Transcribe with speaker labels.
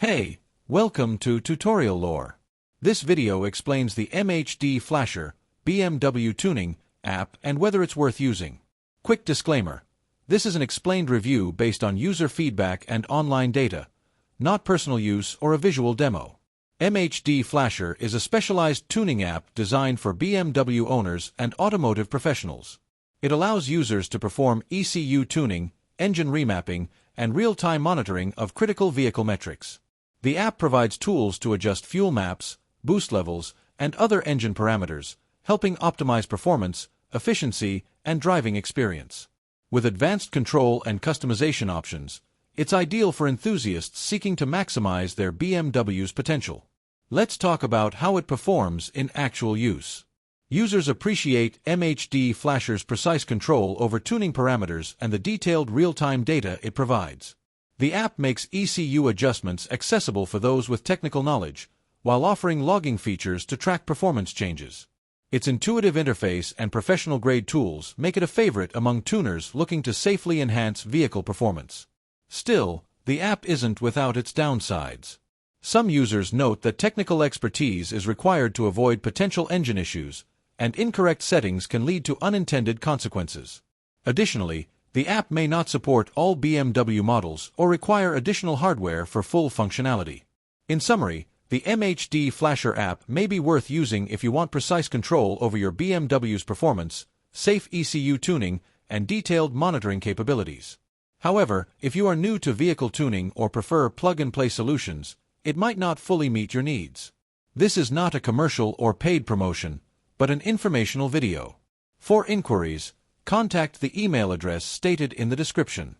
Speaker 1: Hey, welcome to Tutorial Lore. This video explains the MHD Flasher BMW tuning app and whether it's worth using. Quick disclaimer. This is an explained review based on user feedback and online data, not personal use or a visual demo. MHD Flasher is a specialized tuning app designed for BMW owners and automotive professionals. It allows users to perform ECU tuning, engine remapping, and real-time monitoring of critical vehicle metrics. The app provides tools to adjust fuel maps, boost levels, and other engine parameters, helping optimize performance, efficiency, and driving experience. With advanced control and customization options, it's ideal for enthusiasts seeking to maximize their BMW's potential. Let's talk about how it performs in actual use. Users appreciate MHD Flasher's precise control over tuning parameters and the detailed real-time data it provides. The app makes ECU adjustments accessible for those with technical knowledge, while offering logging features to track performance changes. Its intuitive interface and professional-grade tools make it a favorite among tuners looking to safely enhance vehicle performance. Still, the app isn't without its downsides. Some users note that technical expertise is required to avoid potential engine issues, and incorrect settings can lead to unintended consequences. Additionally, the app may not support all BMW models or require additional hardware for full functionality. In summary, the MHD Flasher app may be worth using if you want precise control over your BMW's performance, safe ECU tuning, and detailed monitoring capabilities. However, if you are new to vehicle tuning or prefer plug-and-play solutions, it might not fully meet your needs. This is not a commercial or paid promotion, but an informational video. For inquiries, contact the email address stated in the description.